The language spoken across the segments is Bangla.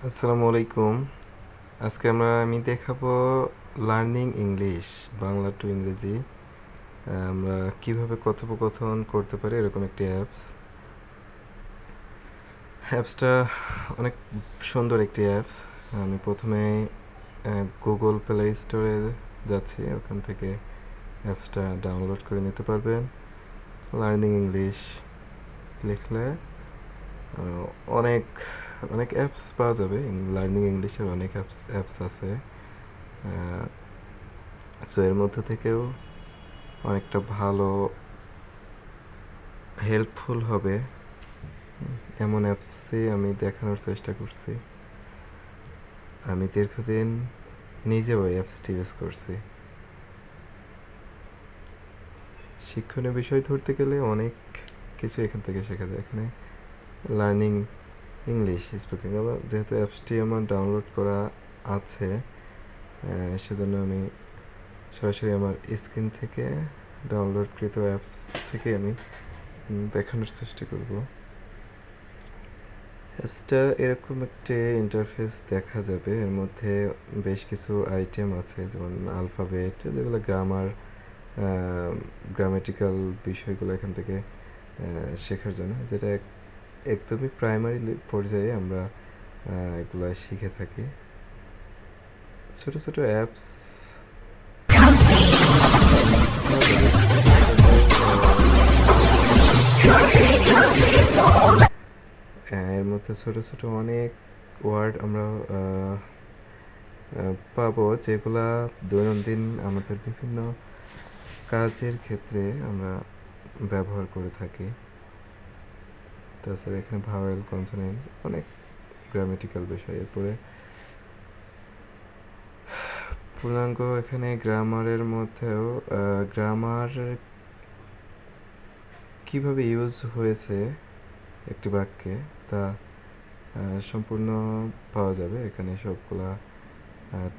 আসসালামু আলাইকুম। আজকে আমি দেখাবো লার্নিং ইংলিশ, বাংলা টু ইংরেজি। আমরা কিভাবে কথোপকথন করতে পারি এরকম একটি অ্যাপসটা অনেক সুন্দর একটি অ্যাপস। আমি প্রথমে গুগল প্লে স্টোরে যাচ্ছি, ওখান থেকে অ্যাপসটা ডাউনলোড করে নিতে পারবেন। লার্নিং ইংলিশ লিখলে অনেক অনেক অ্যাপস পাওয়া যাবে। লার্নিং ইংলিশের অনেক অ্যাপস আছে। সো এর মধ্যে থেকেও অনেকটা ভালো হেল্পফুল হবে এমন অ্যাপসই আমি দেখানোর চেষ্টা করছি। আমি দীর্ঘদিন নিজেও এই অ্যাপসটি ইউজ করছি। শিক্ষণীয় বিষয় ধরতে গেলে অনেক কিছু এখান থেকে শেখা যায়। এখানে লার্নিং ইংলিশ স্পিকিং, আবার যেহেতু অ্যাপসটি আমার ডাউনলোড করা আছে, সেজন্য আমি সরাসরি আমার স্ক্রিন থেকে ডাউনলোডকৃত অ্যাপস থেকে আমি দেখানোর চেষ্টা করব। অ্যাপসটা এরকম একটি ইন্টারফেস দেখা যাবে। এর মধ্যে বেশ কিছু আইটেম আছে, যেমন আলফাবেট, যেগুলো গ্রামেটিক্যাল বিষয়গুলো এখান থেকে শেখার জন্য, যেটা একদমই প্রাইমারি পর্যায়ে আমরা এগুলো শিখে থাকি। ছোট ছোট অ্যাপস এর মধ্যে ছোট ছোট অনেক ওয়ার্ড আমরা পাবো, যেগুলা দৈনন্দিন আমাদের বিভিন্ন কাজের ক্ষেত্রে আমরা ব্যবহার করে থাকি। তাছাড়া এখানে ভাওয়েল, কনসোনেন্ট, অনেক গ্রামেটিক্যাল বিষয়। এরপরে পূর্ণাঙ্গ এখানে গ্রামারের মধ্যেও গ্রামার কিভাবে ইউজ হয়েছে একটি বাক্যে তা সম্পূর্ণ পাওয়া যাবে এখানে। সবগুলা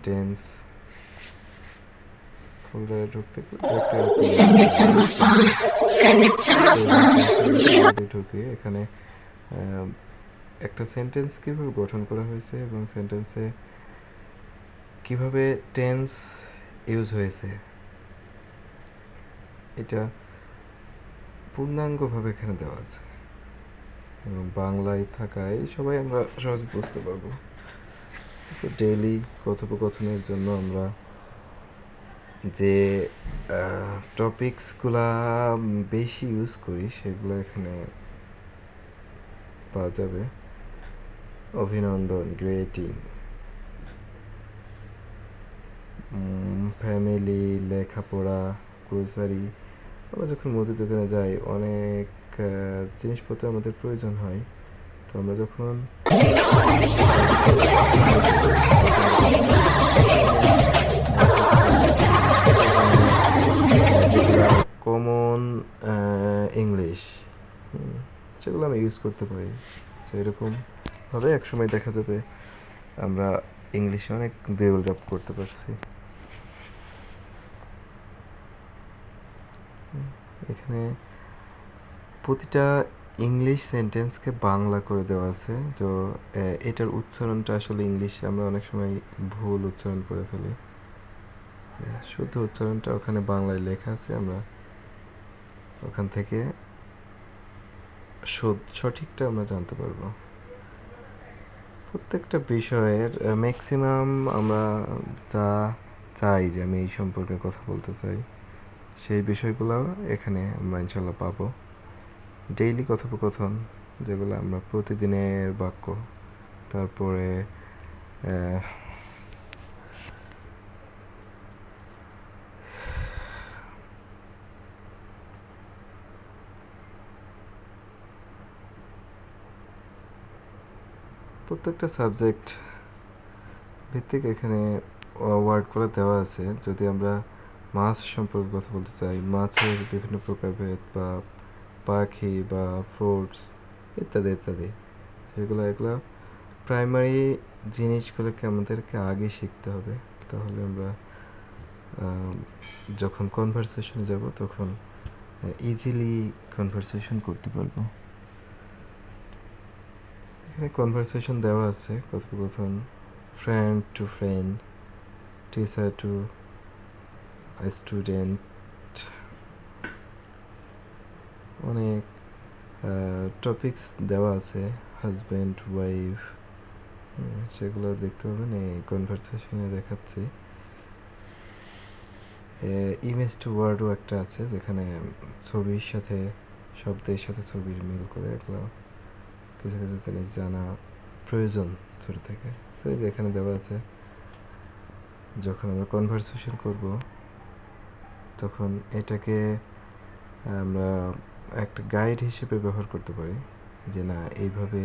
টেন্স ফোল্ডারে ঢুকতে ঢুকে এখানে একটা সেন্টেন্স কিভাবে গঠন করা হয়েছে এবং সেন্টেন্সে কিভাবে টেন্স ইউজ হয়েছে, এটা পূর্ণাঙ্গভাবে এখানে দেওয়া আছে এবং বাংলায় থাকায় সবাই আমরা সহজে বুঝতে পারবো। ডেইলি কথোপকথনের জন্য আমরা যে টপিকসগুলা বেশি ইউজ করি সেগুলো এখানে পাওয়া যাবে। অভিনন্দন, গ্রেটিং, ফ্যামিলি, লেখাপড়া, গ্রোসারি। আমরা যখন মুদির দোকানে যাই, অনেক জিনিসপত্র আমাদের প্রয়োজন হয়। তো আমরা যখন কমন ইংলিশ সেগুলো আমি ইউজ করতে পারি। তো এরকমভাবে একসময় দেখা যাবে আমরা ইংলিশে অনেক ডেভেলপ আপ করতে পারছি। এখানে প্রতিটা ইংলিশ সেন্টেন্সকে বাংলা করে দেওয়া আছে। তো এটার উচ্চারণটা আসলে ইংলিশে আমরা অনেক সময় ভুল উচ্চারণ করে ফেলি। শুদ্ধ উচ্চারণটা ওখানে বাংলায় লেখা আছে, আমরা ওখান থেকে সঠিকটা আমরা জানতে পারবো। প্রত্যেকটা বিষয়ের ম্যাক্সিমাম আমরা যা চাই যে আমি এই সম্পর্কে কথা বলতে চাই, সেই বিষয়গুলো এখানে আমরা ইনশাল্লাহ পাবো। ডেইলি কথোপকথন, যেগুলো আমরা প্রতিদিনের বাক্য, তারপরে প্রত্যেকটা সাবজেক্ট ভিত্তিক এখানে ওয়ার্ডগুলো দেওয়া আছে। যদি আমরা মাছ সম্পর্কে কথা বলতে চাই, মাছের বিভিন্ন প্রকারভেদ বা পাখি বা ফ্রুটস ইত্যাদি ইত্যাদি, এগুলো প্রাইমারি জিনিসগুলোকে আমাদেরকে আগে শিখতে হবে। তাহলে আমরা যখন কনভারসেশনে যাব তখন ইজিলি কনভারসেশন করতে পারবো। এখানে কনভারসেশন দেওয়া আছে কথোপকথন, friend to friend, teacher to student, অনেক টপিকস দেওয়া আছে, হাজব্যান্ড ওয়াইফ, সেগুলো দেখতে পাবেন এই কনভারসেশনে দেখাচ্ছি। ইমেজ টু ওয়ার্ডও একটা আছে, যেখানে ছবির সাথে শব্দের সাথে ছবির মিল করে, এগুলো কিছু কিছু জিনিস জানা প্রয়োজন ছোট থেকে। তো এই যে এখানে দেওয়া আছে, যখন আমরা কনভারসেশন করব তখন এটাকে আমরা একটা গাইড হিসেবে ব্যবহার করতে পারি, যে না এইভাবে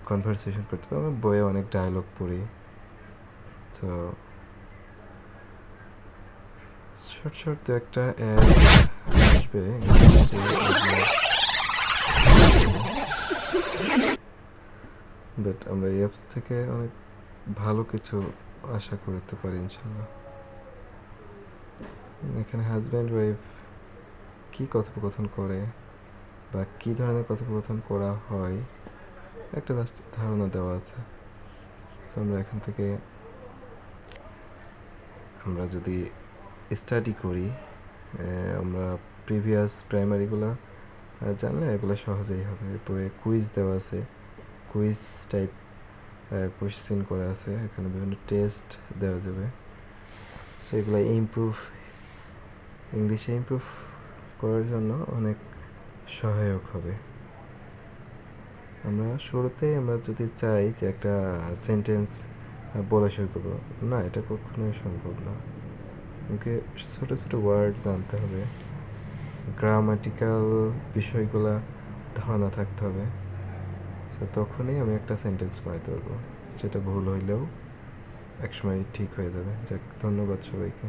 কনভারসেশন করতে পারি। আমরা বইয়ে অনেক ডায়লগ পড়ি, তো শর্ট শর্ট দু একটা অ্যাড আসবে, বাট আমরা এই অ্যাপস থেকে অনেক ভালো কিছু আশা করতে পারি ইনশাল্লাহ। এখানে হাজব্যান্ড ওয়াইফ কী কথোপকথন করে বা কী ধরনের কথোপকথন করা হয় একটা জাস্ট ধারণা দেওয়া আছে। সো আমরা এখান থেকে আমরা যদি স্টাডি করি, আমরা প্রিভিয়াস প্রাইমারিগুলো জানলে এগুলো সহজেই হবে। এরপরে কুইজ দেওয়া আছে, কুইজ টাইপ কোশ্চেন করা আছে, এখানে বিভিন্ন টেস্ট দেওয়া যাবে, সেগুলো ইংলিশে ইমপ্রুভ করার জন্য অনেক সহায়ক হবে। আমরা শুরুতেই আমরা যদি চাই যে একটা সেন্টেন্স বলা শুরু করবো, না, এটা কখনোই সম্ভব না। ওকে ছোটো ছোটো ওয়ার্ড জানতে হবে, গ্রামাটিক্যাল বিষয়গুলা ধারণা থাকতে হবে, তো তখনই আমি একটা সেন্টেন্স বানাতে পারবো, যেটা ভুল হইলেও একসময় ঠিক হয়ে যাবে। যাক, ধন্যবাদ সবাইকে।